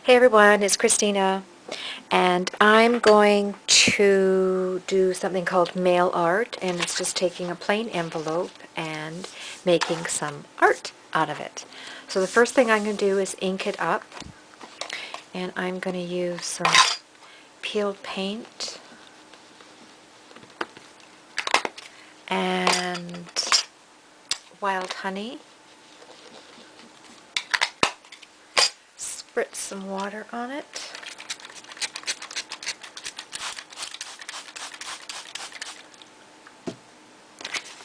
Hey everyone, it's Christina, and I'm going to do something called mail art, and it's just taking a plain envelope and making some art out of it. So the first thing I'm going to do is ink it up, and I'm going to use some peeled paint and wild honey. Spritz some water on it.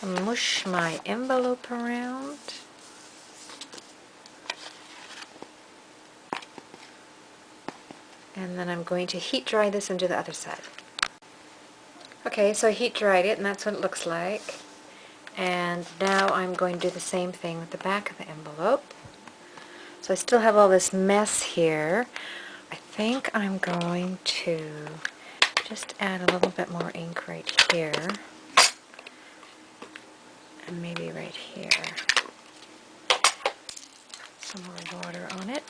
Mush my envelope around. And then I'm going to heat dry this and do the other side. Okay, so I heat dried it, and that's what it looks like. And now I'm going to do the same thing with the back of the envelope. So I still have all this mess here. I think I'm going to just add a little bit more ink right here. And maybe right here. Some more water on it.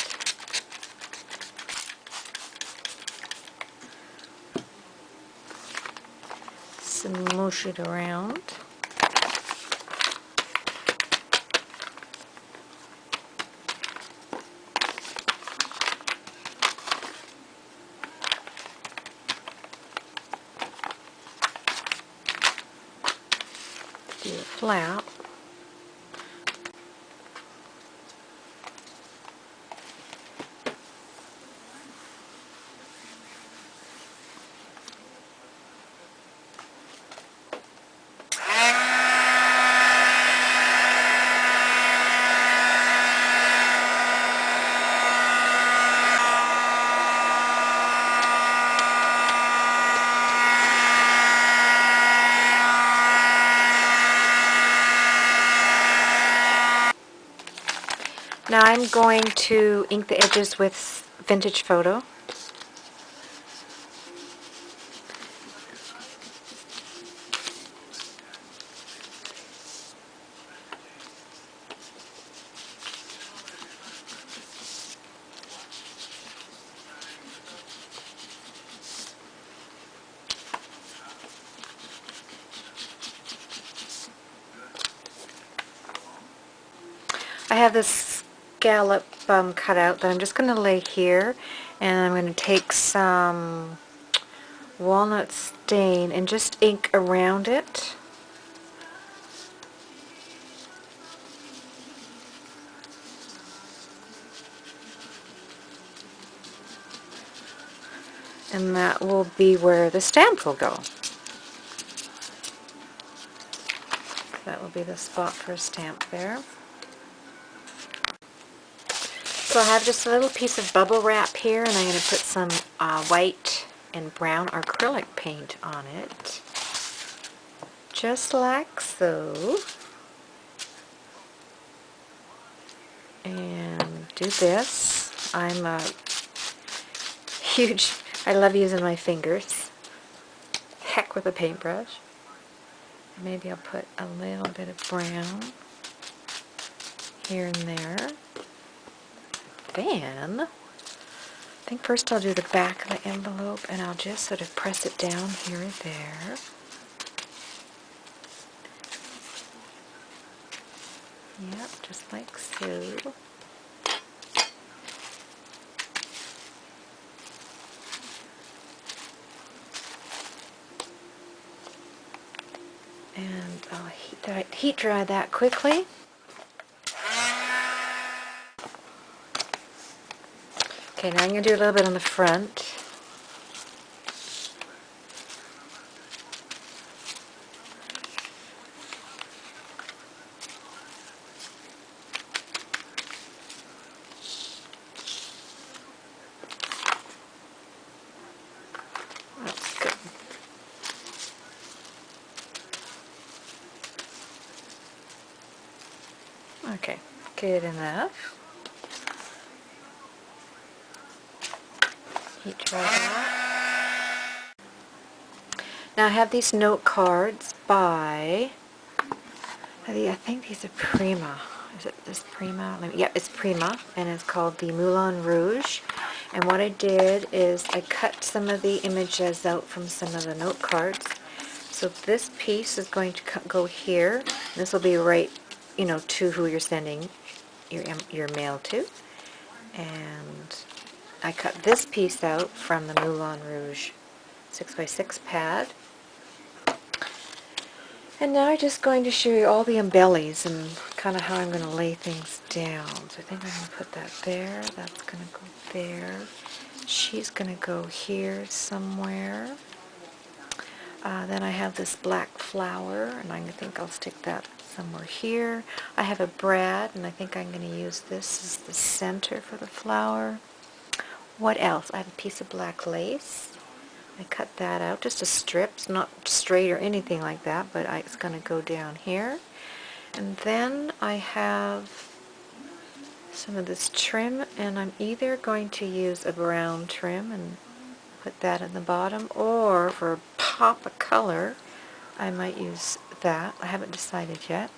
Smoosh it around. Do a flap. Now I'm going to ink the edges with Vintage Photo. I have this scallop cut out that I'm just going to lay here, and I'm going to take some walnut stain and just ink around it. And that will be where the stamp will go. That will be the spot for a stamp there. So I have just a little piece of bubble wrap here, and I'm going to put some white and brown acrylic paint on it. Just like so. And do this. I'm a huge, I love using my fingers. Heck with a paintbrush. Maybe I'll put a little bit of brown here and there. Then, I think first I'll do the back of the envelope, and I'll just sort of press it down here or there. Yep, just like so. And I'll heat dry that quickly. Okay, now I'm going to do a little bit on the front. That's good. Okay, good enough. Heat dry that. Now I have these note cards by, I think these are Prima. Is it this Prima? Yeah, it's Prima, and it's called the Moulin Rouge. And what I did is I cut some of the images out from some of the note cards. So this piece is going to go here. This will be right, you know, to who you're sending your mail to. And I cut this piece out from the Moulin Rouge 6x6 pad. And now I'm just going to show you all the embellies and kind of how I'm going to lay things down. So I think I'm going to put that there. That's going to go there. She's going to go here somewhere. Then I have this black flower, and I think I'll stick that somewhere here. I have a brad, and I think I'm going to use this as the center for the flower. What else? I have a piece of black lace. I cut that out, just a strip. It's not straight or anything like that, but it's going to go down here. And then I have some of this trim, and I'm either going to use a brown trim and put that in the bottom, or for a pop of color, I might use that. I haven't decided yet.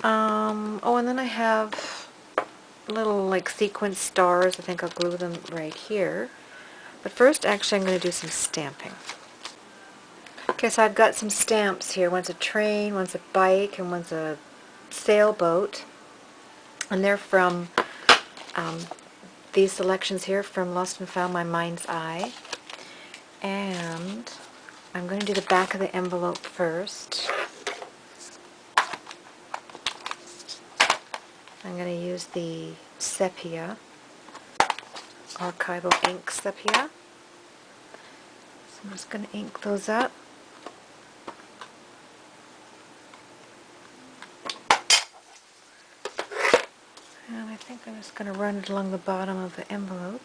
Oh, and then I have little like sequence stars. I think I'll glue them right here. But first, actually, I'm going to do some stamping. Okay, so I've got some stamps here. One's a train, one's a bike, and one's a sailboat. And they're from these selections here from Lost and Found, My Mind's Eye. And I'm going to do the back of the envelope first. I'm going to use the sepia, archival ink sepia. So I'm just going to ink those up. And I think I'm just going to run it along the bottom of the envelope.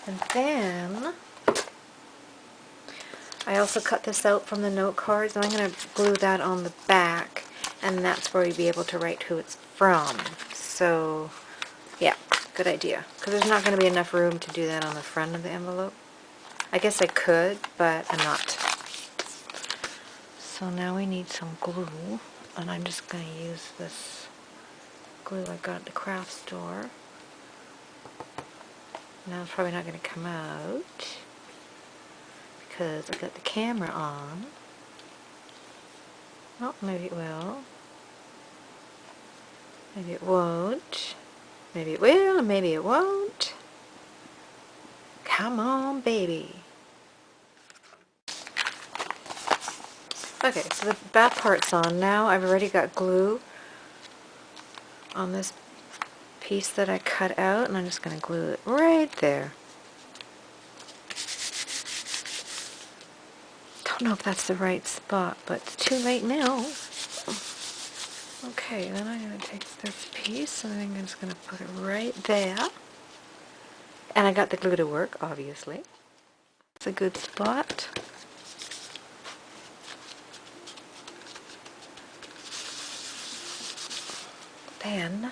And then I also cut this out from the note cards, and I'm going to glue that on the back, and that's where you'll be able to write who it's from. So, yeah, good idea. Because there's not going to be enough room to do that on the front of the envelope. I guess I could, but I'm not. So now we need some glue, and I'm just going to use this glue I got at the craft store. Now it's probably not going to come out because I've got the camera on. Oh, maybe it will. Maybe it won't. Maybe it will, and maybe it won't. Come on, baby. Okay, so the back part's on. Now I've already got glue on this piece that I cut out, and I'm just going to glue it right there. Don't know if that's the right spot, but it's too late now. Okay, then I'm going to take this piece, and I'm just going to put it right there. And I got the glue to work, obviously. It's a good spot. Then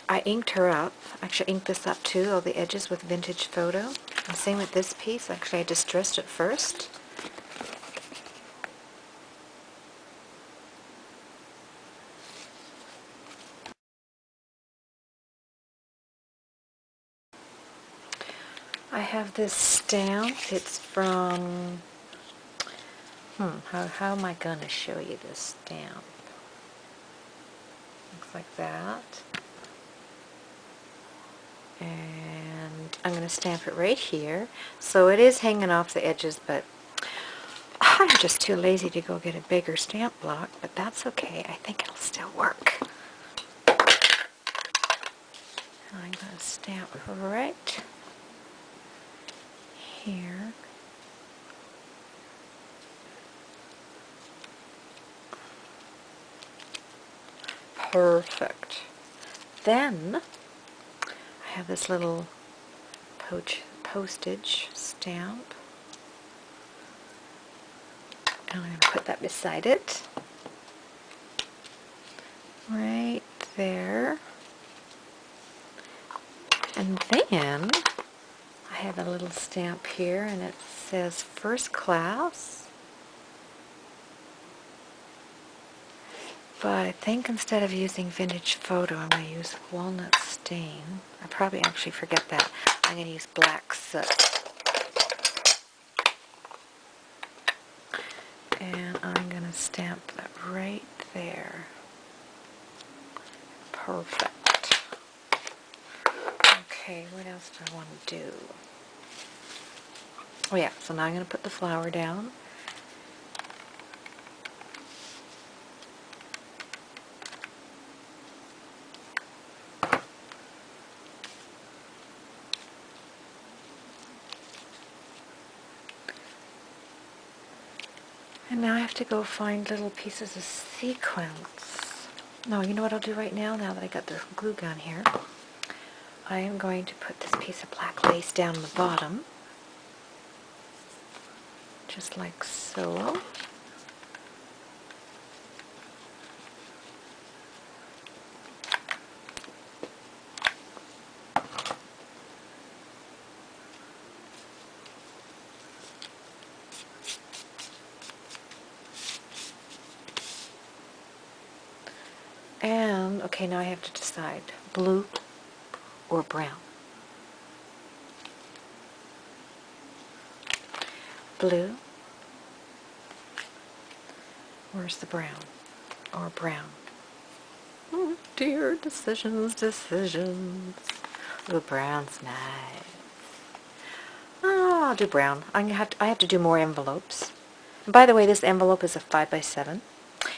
I inked her up. Actually, inked this up too, all the edges with vintage photo. And same with this piece. Actually, I distressed it first. I have this stamp. It's from... How am I going to show you this stamp? Looks like that. And I'm going to stamp it right here. So it is hanging off the edges, but I'm just too lazy to go get a bigger stamp block, but that's okay. I think it'll still work. I'm going to stamp right here. Perfect. Then I have this little postage stamp. And I'm going to put that beside it. Right there. And then I have a little stamp here, and it says First Class. But I think instead of using Vintage Photo, I'm going to use Walnut Stain. I probably actually forget that. I'm going to use Black Soot. And I'm going to stamp that right there. Perfect. Okay, what else do I want to do? Oh yeah, so now I'm going to put the flower down. And now I have to go find little pieces of sequins. No, you know what I'll do right now, now that I got the glue gun here? I am going to put this piece of black lace down the bottom, just like so. And, okay, now I have to decide, blue or brown. Blue. Where's the brown? Or brown? Oh dear, decisions, decisions. Ooh, brown's nice. Oh, I'll do brown. I have to do more envelopes. And by the way, this envelope is a 5x7.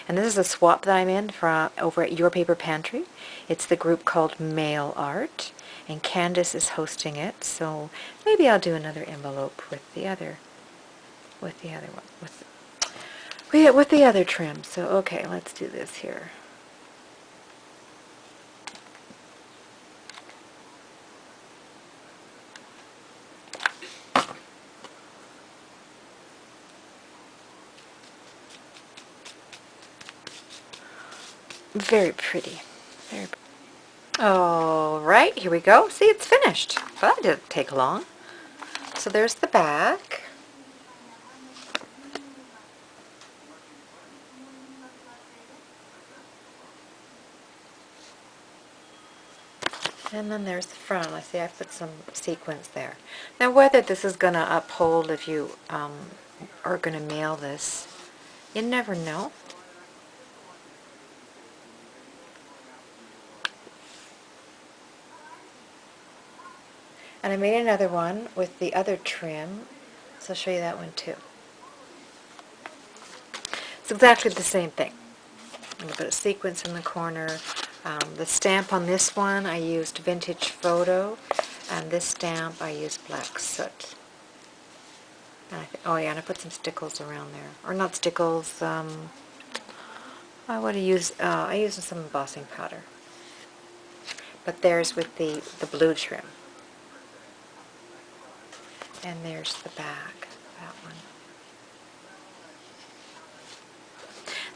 And this is a swap that I'm in from over at Your Paper Pantry. It's the group called Mail Art, and Candace is hosting it. So maybe I'll do another envelope with the other one, with the other trim. So okay, let's do this here. Very pretty. Very pretty. All right, here we go. See, it's finished. Well, that didn't take long. So there's the back. And then there's the front. I see I put some sequins there. Now, whether this is going to uphold if you are going to mail this, you never know. And I made another one with the other trim, so I'll show you that one too. It's exactly the same thing. I'm going to put a sequence in the corner. The stamp on this one, I used Vintage Photo, and this stamp I used Black Soot. And oh yeah, and I put some stickles around there. Or not stickles, I used some embossing powder. But there's with the blue trim. And there's the back, that one.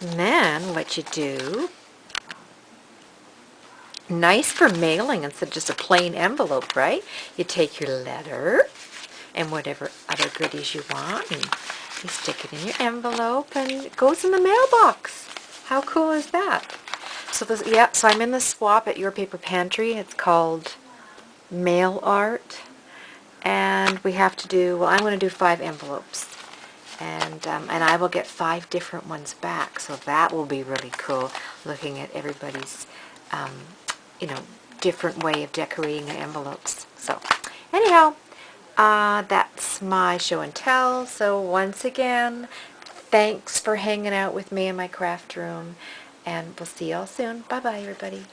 And then what you do, nice for mailing instead of just a plain envelope, right? You take your letter and whatever other goodies you want, and you stick it in your envelope, and it goes in the mailbox. How cool is that? So this, yeah, so I'm in the swap at Your Paper Pantry. It's called Mail Art. And we have to do, well, I'm going to do 5 envelopes. And I will get 5 different ones back. So that will be really cool, looking at everybody's, different way of decorating their envelopes. So, anyhow, that's my show and tell. So once again, thanks for hanging out with me in my craft room. And we'll see y'all soon. Bye-bye, everybody.